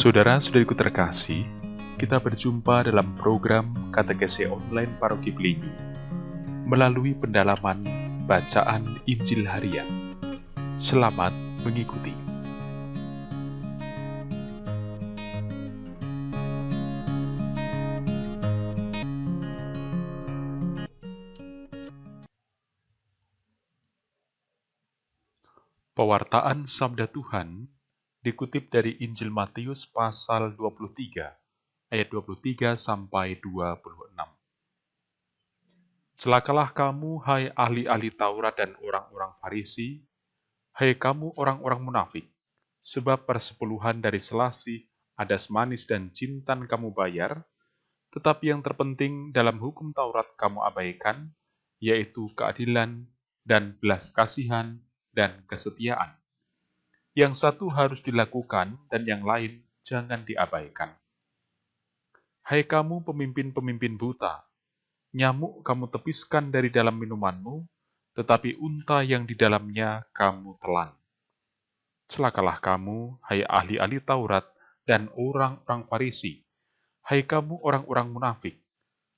Saudara-saudariku terkasih, kita berjumpa dalam program Katekese Online Paroki Belinyu melalui pendalaman bacaan Injil Harian. Selamat mengikuti. Pewartaan Sabda Tuhan dikutip dari Injil Matius pasal 23, ayat 23 sampai 26. Celakalah kamu, hai ahli-ahli Taurat dan orang-orang Farisi, hai kamu orang-orang munafik, sebab persepuluhan dari selasih, adas manis dan jintan kamu bayar, tetapi yang terpenting dalam hukum Taurat kamu abaikan, yaitu keadilan dan belas kasihan dan kesetiaan. Yang satu harus dilakukan dan yang lain jangan diabaikan. Hai kamu pemimpin-pemimpin buta, nyamuk kamu tepiskan dari dalam minumanmu, tetapi unta yang di dalamnya kamu telan. Celakalah kamu, hai ahli-ahli Taurat dan orang-orang Farisi, hai kamu orang-orang munafik,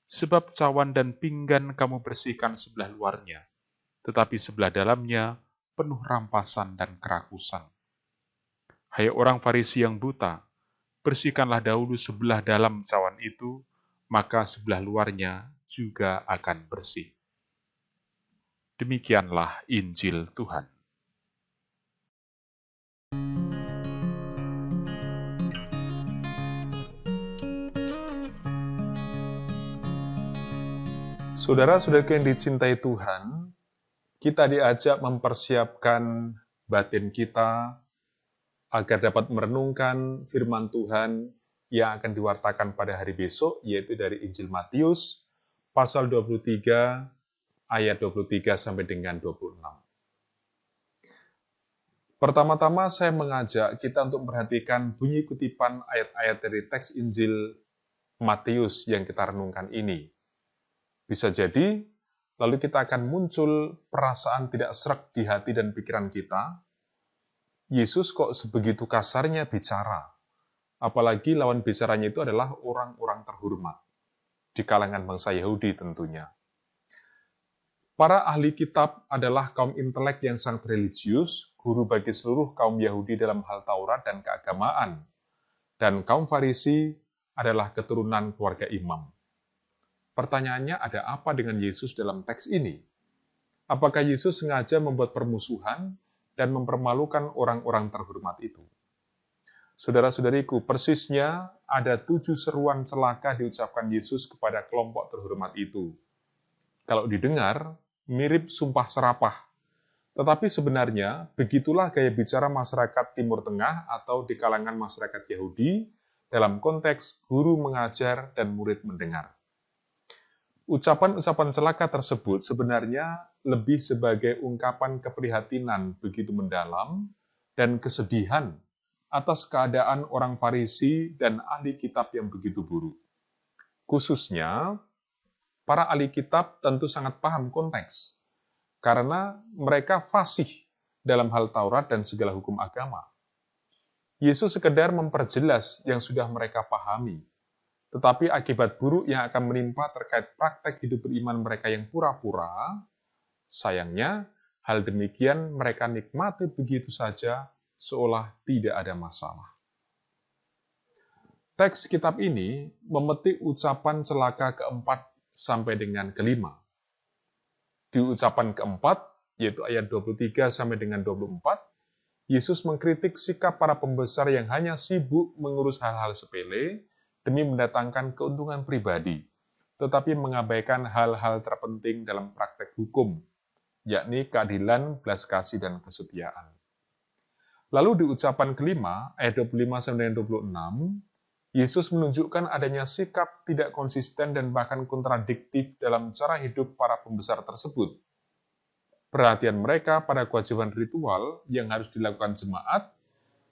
sebab cawan dan pinggan kamu bersihkan sebelah luarnya, tetapi sebelah dalamnya penuh rampasan dan kerakusan. Hai orang Farisi yang buta, bersihkanlah dahulu sebelah dalam cawan itu, maka sebelah luarnya juga akan bersih. Demikianlah Injil Tuhan. Saudara-saudara yang dicintai Tuhan, kita diajak mempersiapkan batin kita agar dapat merenungkan firman Tuhan yang akan diwartakan pada hari besok, yaitu dari Injil Matius, pasal 23, ayat 23 sampai dengan 26. Pertama-tama saya mengajak kita untuk memperhatikan bunyi kutipan ayat-ayat dari teks Injil Matius yang kita renungkan ini. Bisa jadi, lalu kita akan muncul perasaan tidak sreg di hati dan pikiran kita. Yesus kok sebegitu kasarnya bicara, apalagi lawan bicaranya itu adalah orang-orang terhormat, di kalangan bangsa Yahudi tentunya. Para ahli kitab adalah kaum intelek yang sangat religius, guru bagi seluruh kaum Yahudi dalam hal Taurat dan keagamaan, dan kaum Farisi adalah keturunan keluarga imam. Pertanyaannya, ada apa dengan Yesus dalam teks ini? Apakah Yesus sengaja membuat permusuhan dan mempermalukan orang-orang terhormat itu? Saudara-saudariku, persisnya ada 7 seruan celaka diucapkan Yesus kepada kelompok terhormat itu. Kalau didengar, mirip sumpah serapah. Tetapi sebenarnya, begitulah gaya bicara masyarakat Timur Tengah atau di kalangan masyarakat Yahudi dalam konteks guru mengajar dan murid mendengar. Ucapan-ucapan celaka tersebut sebenarnya lebih sebagai ungkapan keprihatinan begitu mendalam dan kesedihan atas keadaan orang Farisi dan ahli kitab yang begitu buruk. Khususnya, para ahli kitab tentu sangat paham konteks, karena mereka fasih dalam hal Taurat dan segala hukum agama. Yesus sekedar memperjelas yang sudah mereka pahami, tetapi akibat buruk yang akan menimpa terkait praktek hidup beriman mereka yang pura-pura, sayangnya hal demikian mereka nikmati begitu saja seolah tidak ada masalah. Teks kitab ini memetik ucapan celaka keempat sampai dengan kelima. Di ucapan keempat, yaitu ayat 23 sampai dengan 24, Yesus mengkritik sikap para pembesar yang hanya sibuk mengurus hal-hal sepele demi mendatangkan keuntungan pribadi, tetapi mengabaikan hal-hal terpenting dalam praktek hukum, yakni keadilan, belas kasih, dan kesetiaan. Lalu di ucapan kelima, ayat 25-26, Yesus menunjukkan adanya sikap tidak konsisten dan bahkan kontradiktif dalam cara hidup para pembesar tersebut. Perhatian mereka pada kewajiban ritual yang harus dilakukan jemaat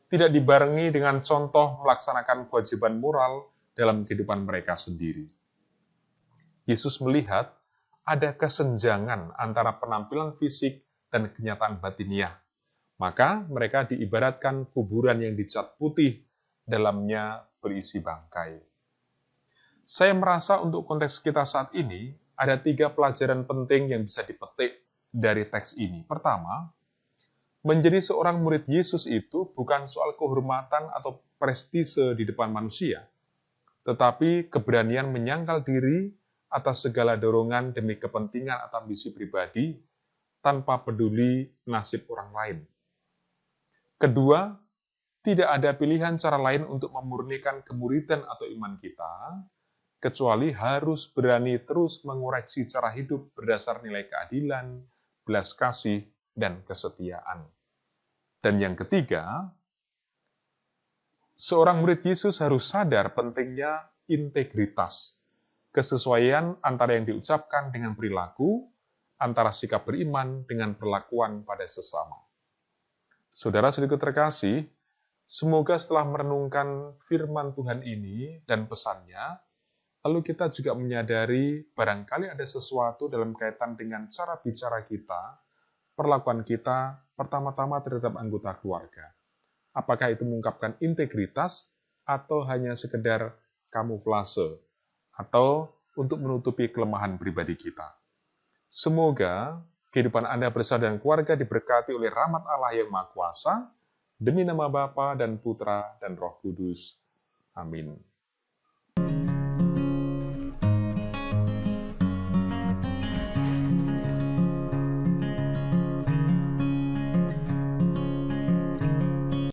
tidak dibarengi dengan contoh melaksanakan kewajiban moral dalam kehidupan mereka sendiri. Yesus melihat ada kesenjangan antara penampilan fisik dan kenyataan batiniah. Maka mereka diibaratkan kuburan yang dicat putih dalamnya berisi bangkai. Saya merasa untuk konteks kita saat ini, ada 3 pelajaran penting yang bisa dipetik dari teks ini. Pertama, menjadi seorang murid Yesus itu bukan soal kehormatan atau prestise di depan manusia, tetapi keberanian menyangkal diri atas segala dorongan demi kepentingan atau ambisi pribadi, tanpa peduli nasib orang lain. Kedua, tidak ada pilihan cara lain untuk memurnikan kemuridan atau iman kita, kecuali harus berani terus mengoreksi cara hidup berdasar nilai keadilan, belas kasih, dan kesetiaan. Dan yang ketiga, seorang murid Yesus harus sadar pentingnya integritas, kesesuaian antara yang diucapkan dengan perilaku, antara sikap beriman dengan perlakuan pada sesama. Saudara-saudariku terkasih, semoga setelah merenungkan firman Tuhan ini dan pesannya, lalu kita juga menyadari barangkali ada sesuatu dalam kaitan dengan cara bicara kita, perlakuan kita, pertama-tama terhadap anggota keluarga. Apakah itu mengungkapkan integritas atau hanya sekedar kamuflase atau untuk menutupi kelemahan pribadi kita. Semoga kehidupan Anda bersama dan keluarga diberkati oleh rahmat Allah yang Maha Kuasa, demi nama Bapa dan Putra dan Roh Kudus. Amin.